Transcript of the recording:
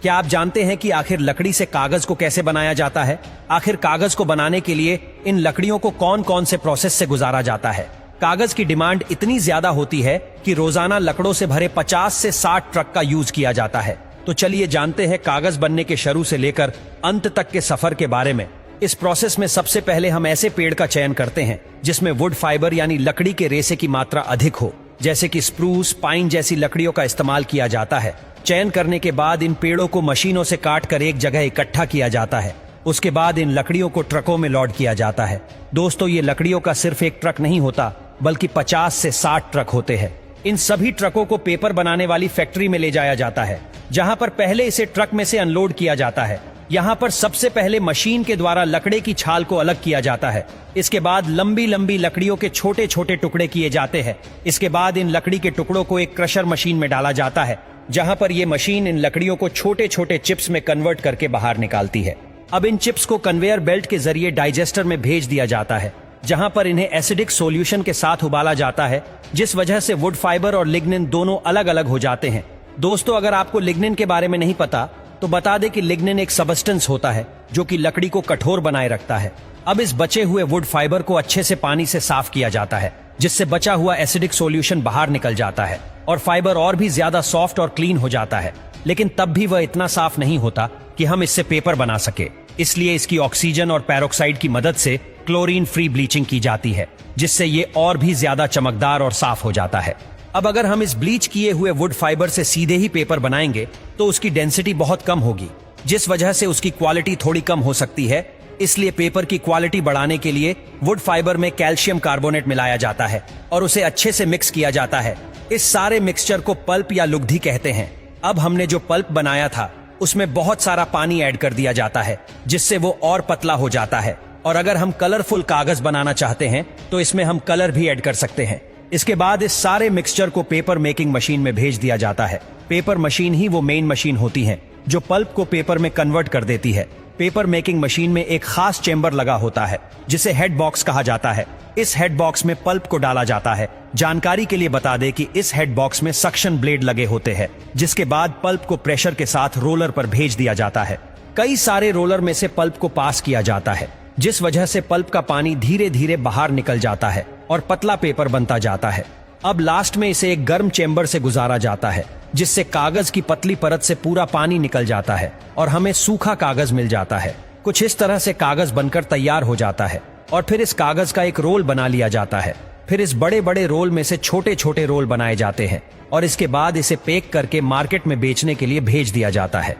क्या आप जानते हैं कि आखिर लकड़ी से कागज को कैसे बनाया जाता है? आखिर कागज को बनाने के लिए इन लकड़ियों को कौन कौन से प्रोसेस से गुजारा जाता है? कागज की डिमांड इतनी ज्यादा होती है कि रोजाना लकड़ों से भरे 50 से 60 ट्रक का यूज किया जाता है। तो चलिए जानते हैं कागज बनने के शुरू से लेकर अंत तक के सफर के बारे में। इस प्रोसेस में सबसे पहले हम ऐसे पेड़ का चयन करते हैं जिसमें वुड फाइबर यानी लकड़ी के रेशे की मात्रा अधिक हो, जैसे कि स्प्रूस, पाइन जैसी लकड़ियों का इस्तेमाल किया जाता है। चयन करने के बाद इन पेड़ों को मशीनों से काट कर एक जगह इकट्ठा किया जाता है। उसके बाद इन लकड़ियों को ट्रकों में लोड किया जाता है। दोस्तों, ये लकड़ियों का सिर्फ एक ट्रक नहीं होता, बल्कि 50 से 60 ट्रक होते हैं। इन सभी ट्रकों को पेपर बनाने वाली फैक्ट्री में ले जाया जाता है, जहां पर पहले इसे ट्रक में से अनलोड किया जाता है। यहाँ पर सबसे पहले मशीन के द्वारा लकड़े की छाल को अलग किया जाता है। इसके बाद लंबी लंबी लकड़ियों के छोटे छोटे टुकड़े किए जाते हैं। इसके बाद इन लकड़ी के टुकड़ों को एक क्रशर मशीन में डाला जाता है, जहां पर ये मशीन इन लकड़ियों को छोटे छोटे चिप्स में कन्वर्ट करके बाहर निकालती है। अब इन चिप्स को कन्वेयर बेल्ट के जरिए डाइजेस्टर में भेज दिया जाता है, जहां पर इन्हें एसिडिक सॉल्यूशन के साथ उबाला जाता है, जिस वजह से वुड फाइबर और लिग्निन दोनों अलग अलग हो जाते हैं। दोस्तों, अगर आपको लिग्निन के बारे में नहीं पता तो बता दें कि लिग्निन एक सबस्टेंस होता है जो कि लकड़ी को कठोर बनाए रखता है। अब इस बचे हुए वुड फाइबर को अच्छे से पानी से साफ किया जाता है, जिससे बचा हुआ एसिडिक सॉल्यूशन बाहर निकल जाता है और फाइबर और भी ज्यादा सॉफ्ट और क्लीन हो जाता है। लेकिन तब भी वह इतना साफ नहीं होता कि हम इससे पेपर बना सके। इसलिए इसकी ऑक्सीजन और पेरोक्साइड की मदद से क्लोरीन फ्री ब्लीचिंग की जाती है, जिससे ये और भी ज्यादा चमकदार और साफ हो जाता है। अब अगर हम इस ब्लीच किए हुए वुड फाइबर से सीधे ही पेपर बनाएंगे तो उसकी डेंसिटी बहुत कम होगी, जिस वजह से उसकी क्वालिटी थोड़ी कम हो सकती है। इसलिए पेपर की क्वालिटी बढ़ाने के लिए वुड फाइबर में कैल्शियम कार्बोनेट मिलाया जाता है और उसे अच्छे से मिक्स किया जाता है। इस सारे मिक्सचर को पल्प या लुगदी कहते हैं। अब हमने जो पल्प बनाया था उसमें बहुत सारा पानी ऐड कर दिया जाता है, जिससे वो और पतला हो जाता है। और अगर हम कलरफुल कागज बनाना चाहते हैं तो इसमें हम कलर भी ऐड कर सकते हैं। इसके बाद इस सारे मिक्सचर को पेपर मेकिंग मशीन में भेज दिया जाता है। पेपर मशीन ही वो मेन मशीन होती है जो पल्प को पेपर में कन्वर्ट कर देती है। पेपर मेकिंग मशीन में एक खास चेंबर लगा होता है जिसे हेड बॉक्स कहा जाता है। इस हेड बॉक्स में पल्प को डाला जाता है। जानकारी के लिए बता दें कि इस हेड बॉक्स में सक्शन ब्लेड लगे होते हैं, जिसके बाद पल्प को प्रेशर के साथ रोलर पर भेज दिया जाता है। कई सारे रोलर में से पल्प को पास किया जाता है, जिस वजह से पल्प का पानी धीरे धीरे बाहर निकल जाता है और पतला पेपर बनता जाता है। अब लास्ट में इसे एक गर्म चेंबर से गुजारा जाता है, जिससे कागज की पतली परत से पूरा पानी निकल जाता है और हमें सूखा कागज मिल जाता है। कुछ इस तरह से कागज बनकर तैयार हो जाता है और फिर इस कागज का एक रोल बना लिया जाता है। फिर इस बड़े बड़े रोल में से छोटे छोटे रोल बनाए जाते हैं और इसके बाद इसे पैक करके मार्केट में बेचने के लिए भेज दिया जाता है।